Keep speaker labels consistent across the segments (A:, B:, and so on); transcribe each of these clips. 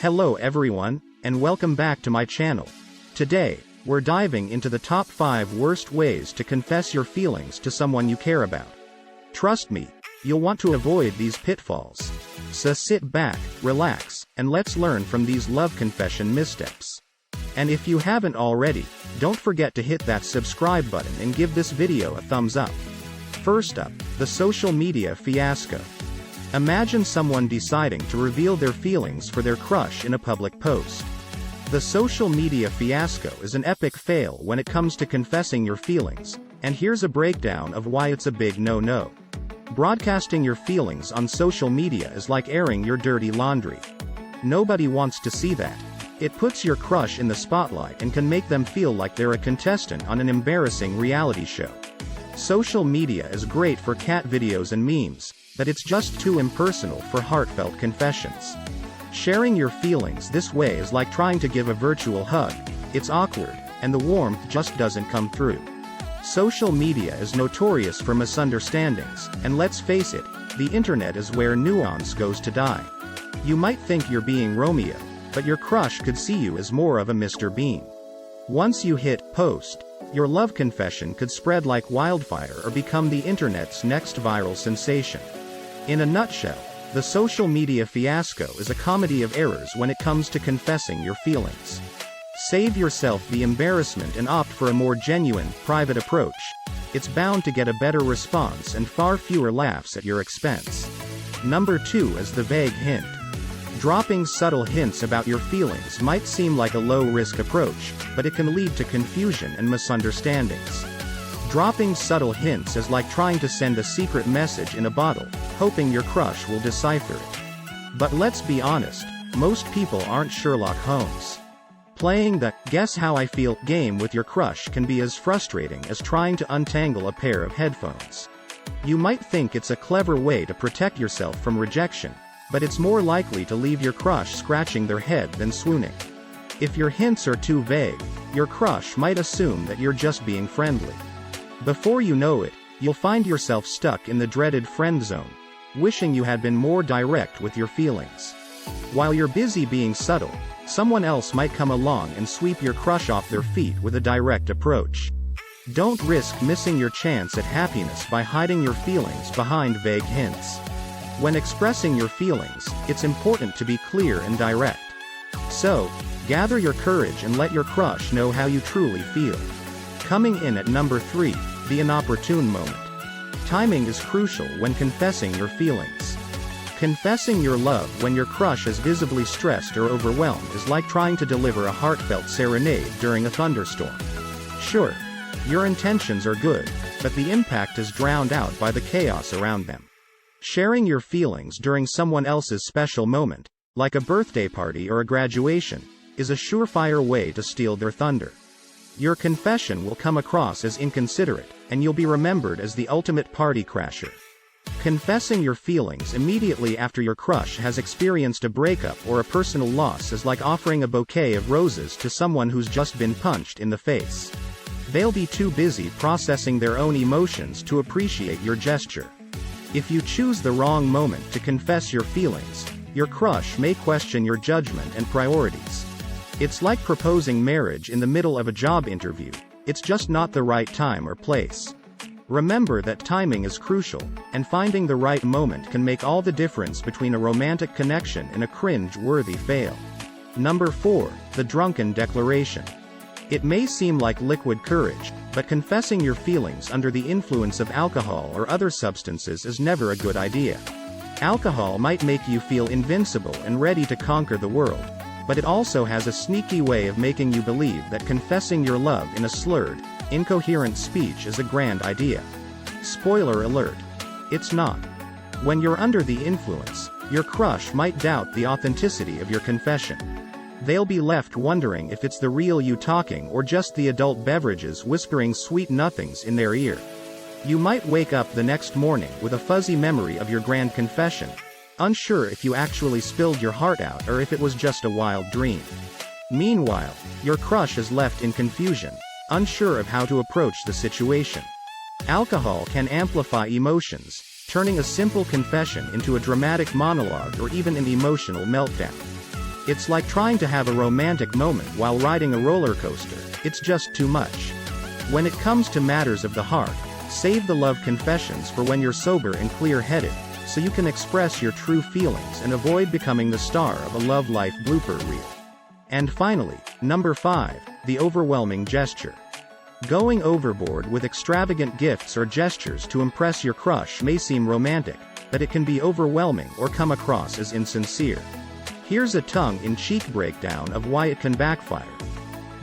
A: Hello everyone, and welcome back to my channel. Today, we're diving into the top 5 worst ways to confess your feelings to someone you care about. Trust me, you'll want to avoid these pitfalls. So sit back, relax, and let's learn from these love confession missteps. And if you haven't already, don't forget to hit that subscribe button and give this video a thumbs up. First up, the social media fiasco. Imagine someone deciding to reveal their feelings for their crush in a public post. The social media fiasco is an epic fail when it comes to confessing your feelings, and here's a breakdown of why it's a big no-no. Broadcasting your feelings on social media is like airing your dirty laundry. Nobody wants to see that. It puts your crush in the spotlight and can make them feel like they're a contestant on an embarrassing reality show. Social media is great for cat videos and memes, but it's just too impersonal for heartfelt confessions. Sharing your feelings this way is like trying to give a virtual hug. It's awkward, and the warmth just doesn't come through. Social media is notorious for misunderstandings, and let's face it, the internet is where nuance goes to die. You might think you're being Romeo, but your crush could see you as more of a Mr. Bean. Once you hit post, your love confession could spread like wildfire or become the internet's next viral sensation. In a nutshell, the social media fiasco is a comedy of errors when it comes to confessing your feelings. Save yourself the embarrassment and opt for a more genuine, private approach. It's bound to get a better response and far fewer laughs at your expense. Number 2 is the vague hint. Dropping subtle hints about your feelings might seem like a low-risk approach, but it can lead to confusion and misunderstandings. Dropping subtle hints is like trying to send a secret message in a bottle, hoping your crush will decipher it. But let's be honest, most people aren't Sherlock Holmes. Playing the "guess how I feel" game with your crush can be as frustrating as trying to untangle a pair of headphones. You might think it's a clever way to protect yourself from rejection, but it's more likely to leave your crush scratching their head than swooning. If your hints are too vague, your crush might assume that you're just being friendly. Before you know it, you'll find yourself stuck in the dreaded friend zone, wishing you had been more direct with your feelings. While you're busy being subtle, someone else might come along and sweep your crush off their feet with a direct approach. Don't risk missing your chance at happiness by hiding your feelings behind vague hints. When expressing your feelings, it's important to be clear and direct. So, gather your courage and let your crush know how you truly feel. Coming in at number 3, the inopportune moment. Timing is crucial when confessing your feelings. Confessing your love when your crush is visibly stressed or overwhelmed is like trying to deliver a heartfelt serenade during a thunderstorm. Sure, your intentions are good, but the impact is drowned out by the chaos around them. Sharing your feelings during someone else's special moment, like a birthday party or a graduation, is a surefire way to steal their thunder. Your confession will come across as inconsiderate, and you'll be remembered as the ultimate party crasher. Confessing your feelings immediately after your crush has experienced a breakup or a personal loss is like offering a bouquet of roses to someone who's just been punched in the face. They'll be too busy processing their own emotions to appreciate your gesture. If you choose the wrong moment to confess your feelings, your crush may question your judgment and priorities. It's like proposing marriage in the middle of a job interview. It's just not the right time or place. Remember that timing is crucial, and finding the right moment can make all the difference between a romantic connection and a cringe-worthy fail. Number 4, the drunken declaration. It may seem like liquid courage, but confessing your feelings under the influence of alcohol or other substances is never a good idea. Alcohol might make you feel invincible and ready to conquer the world, but it also has a sneaky way of making you believe that confessing your love in a slurred, incoherent speech is a grand idea. Spoiler alert. It's not. When you're under the influence, your crush might doubt the authenticity of your confession. They'll be left wondering if it's the real you talking or just the adult beverages whispering sweet nothings in their ear. You might wake up the next morning with a fuzzy memory of your grand confession, unsure if you actually spilled your heart out or if it was just a wild dream. Meanwhile, your crush is left in confusion, unsure of how to approach the situation. Alcohol can amplify emotions, turning a simple confession into a dramatic monologue or even an emotional meltdown. It's like trying to have a romantic moment while riding a roller coaster, it's just too much. When it comes to matters of the heart, save the love confessions for when you're sober and clear-headed, so you can express your true feelings and avoid becoming the star of a love life blooper reel. And finally, number 5, the overwhelming gesture. Going overboard with extravagant gifts or gestures to impress your crush may seem romantic, but it can be overwhelming or come across as insincere. Here's a tongue-in-cheek breakdown of why it can backfire.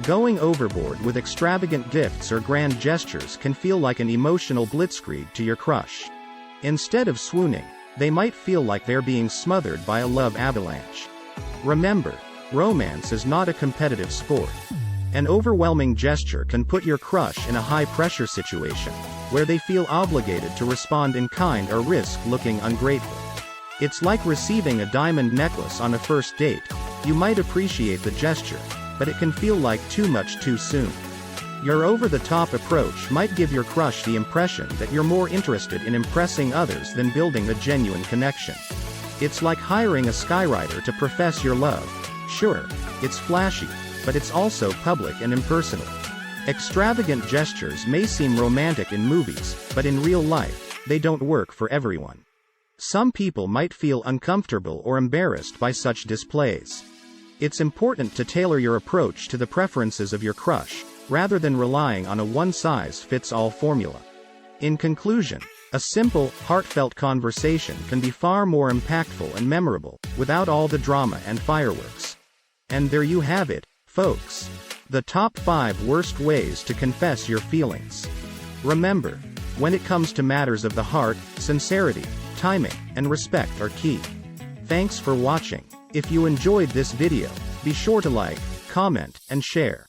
A: Going overboard with extravagant gifts or grand gestures can feel like an emotional blitzkrieg to your crush. Instead of swooning, they might feel like they're being smothered by a love avalanche. Remember, romance is not a competitive sport. An overwhelming gesture can put your crush in a high-pressure situation, where they feel obligated to respond in kind or risk looking ungrateful. It's like receiving a diamond necklace on a first date. You might appreciate the gesture, but it can feel like too much too soon. Your over-the-top approach might give your crush the impression that you're more interested in impressing others than building a genuine connection. It's like hiring a skywriter to profess your love. Sure, it's flashy, but it's also public and impersonal. Extravagant gestures may seem romantic in movies, but in real life, they don't work for everyone. Some people might feel uncomfortable or embarrassed by such displays. It's important to tailor your approach to the preferences of your crush, rather than relying on a one-size-fits-all formula. In conclusion, a simple, heartfelt conversation can be far more impactful and memorable, without all the drama and fireworks. And there you have it, folks. The top 5 worst ways to confess your feelings. Remember, when it comes to matters of the heart, sincerity, timing, and respect are key. Thanks for watching. If you enjoyed this video, be sure to like, comment, and share.